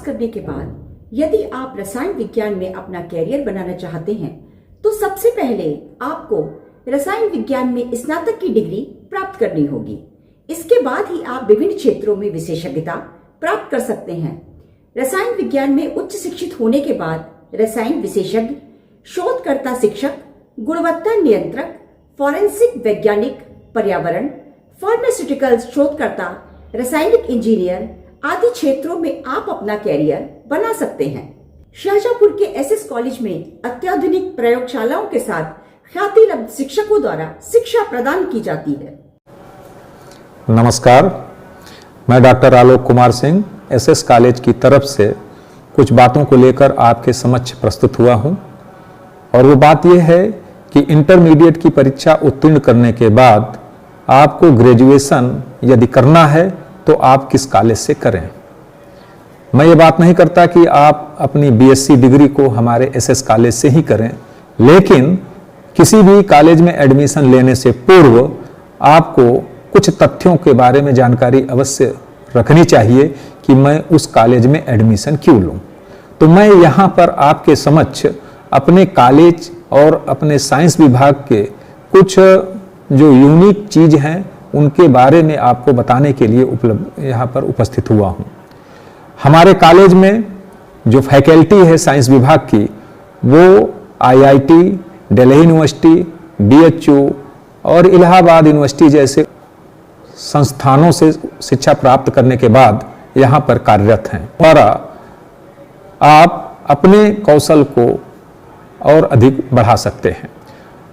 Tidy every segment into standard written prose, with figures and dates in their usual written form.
करने के बाद यदि आप रसायन विज्ञान में अपना कैरियर बनाना चाहते हैं तो सबसे पहले आपको रसायन विज्ञान में स्नातक की डिग्री प्राप्त करनी होगी। इसके बाद ही आप विभिन्न क्षेत्रों में विशेषज्ञता प्राप्त कर सकते हैं। रसायन विज्ञान में उच्च शिक्षित होने के बाद रसायन विशेषज्ञ, शोधकर्ता शिक्षक, गुणवत्ता नियंत्रक, फॉरेंसिक वैज्ञानिक, पर्यावरण, फार्मास्यूटिकल शोधकर्ता, रासायनिक इंजीनियर आदि क्षेत्रों में आप अपना कैरियर बना सकते हैं। शाहजहांपुर के एसएस कॉलेज में अत्याधुनिक प्रयोगशालाओं के साथ ख्याति लब्ध शिक्षकों द्वारा शिक्षा प्रदान की जाती है। नमस्कार, मैं doctor Alok Kumar Singh SS college की तरफ से कुछ बातों को लेकर आपके समक्ष प्रस्तुत हुआ हूं। और वो बात यह है कि इंटरमीडिएट की परीक्षा उत्तीर्ण करने के बाद आपको ग्रेजुएशन यदि करना है तो आप किस कॉलेज से करें। मैं ये बात नहीं करता कि आप अपनी बीएससी डिग्री को हमारे एसएस कॉलेज से ही करें, लेकिन किसी भी कॉलेज में एडमिशन लेने से पूर्व आपको कुछ तथ्यों के बारे में जानकारी अवश्य रखनी चाहिए कि मैं उस कॉलेज में एडमिशन क्यों लूं। तो मैं यहाँ पर आपके समक्ष अपने कॉलेज और अपने साइंस विभाग के कुछ जो यूनिक चीज हैं उनके बारे में आपको बताने के लिए यहाँ पर उपस्थित हुआ हूँ। हमारे कॉलेज में जो फैकल्टी है साइंस विभाग की, वो आईआईटी, दिल्ली यूनिवर्सिटी, बीएचयू और इलाहाबाद यूनिवर्सिटी जैसे संस्थानों से शिक्षा प्राप्त करने के बाद यहाँ पर कार्यरत हैं। और आप अपने कौशल को और अधिक बढ़ा सकते हैं।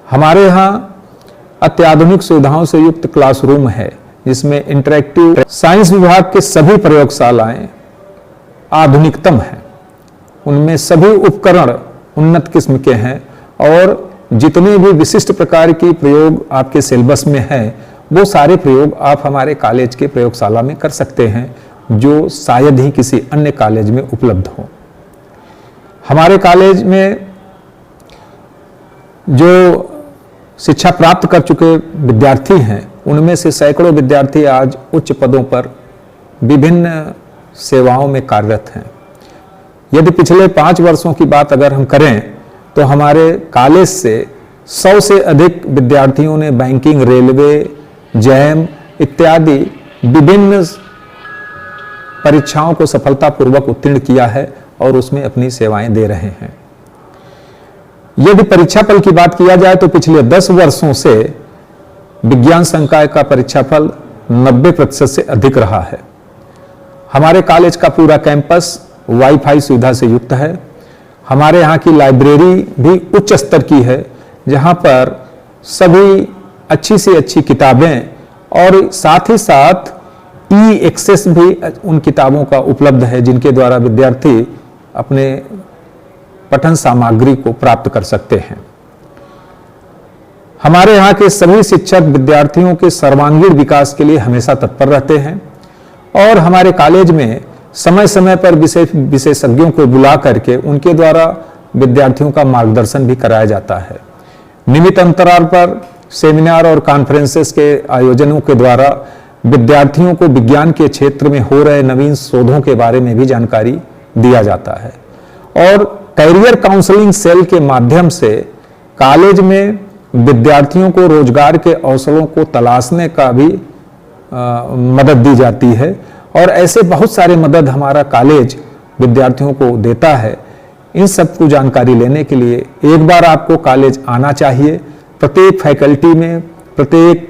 हमारे यहाँ अत्याधुनिक सुविधाओं से युक्त क्लासरूम है, जिसमें इंटरैक्टिव साइंस विभाग के सभी प्रयोगशालाएं आधुनिकतम हैं। उनमें सभी उपकरण उन्नत किस्म के हैं और जितने भी विशिष्ट प्रकार की प्रयोग आपके सिलेबस में हैं, वो सारे प्रयोग आप हमारे कॉलेज के प्रयोगशाला में कर सकते हैं, जो शायद ही किसी अन्य कॉलेज में उपलब्ध हो। हमारे कॉलेज में जो शिक्षा प्राप्त कर चुके विद्यार्थी हैं, उनमें से सैकड़ों विद्यार्थी आज उच्च पदों पर विभिन्न सेवाओं में कार्यरत हैं। यदि पिछले 5 वर्षों की बात अगर हम करें तो हमारे कॉलेज से 100 से अधिक विद्यार्थियों ने बैंकिंग, रेलवे, जैम इत्यादि विभिन्न परीक्षाओं को सफलतापूर्वक उत्तीर्ण किया है और उसमें अपनी सेवाएं दे रहे हैं। यदि परीक्षाफल की बात किया जाए तो पिछले 10 वर्षों से विज्ञान संकाय का परीक्षाफल 90% से अधिक रहा है। हमारे कॉलेज का पूरा कैंपस वाईफाई सुविधा से युक्त है। हमारे यहाँ की लाइब्रेरी भी उच्च स्तर की है, जहाँ पर सभी अच्छी से अच्छी किताबें और साथ ही साथ ई एक्सेस भी उन किताबों का उपलब्ध है, जिनके द्वारा विद्यार्थी अपने पठन सामग्री को प्राप्त कर सकते हैं। हमारे यहाँ के सभी शिक्षक विद्यार्थियों के सर्वांगीण विकास के लिए हमेशा तत्पर रहते हैं और हमारे कॉलेज में समय समय पर विशेषज्ञों को बुला करके उनके द्वारा विद्यार्थियों का मार्गदर्शन भी कराया जाता है। नियमित अंतराल पर सेमिनार और कॉन्फ्रेंसेस के आयोजनों के द्वारा विद्यार्थियों को विज्ञान के क्षेत्र में हो रहे नवीन शोधों के बारे में भी जानकारी दिया जाता है। और कैरियर काउंसलिंग सेल के माध्यम से कॉलेज में विद्यार्थियों को रोजगार के अवसरों को तलाशने का भी मदद दी जाती है और ऐसे बहुत सारे मदद हमारा कॉलेज विद्यार्थियों को देता है। इन सब को जानकारी लेने के लिए एक बार आपको कॉलेज आना चाहिए। प्रत्येक फैकल्टी में, प्रत्येक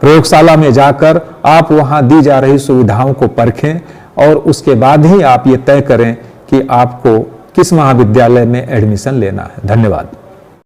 प्रयोगशाला में जाकर आप वहां दी जा रही सुविधाओं को परखें और उसके बाद ही आप ये तय करें कि आपको किस महाविद्यालय में एडमिशन लेना है। धन्यवाद।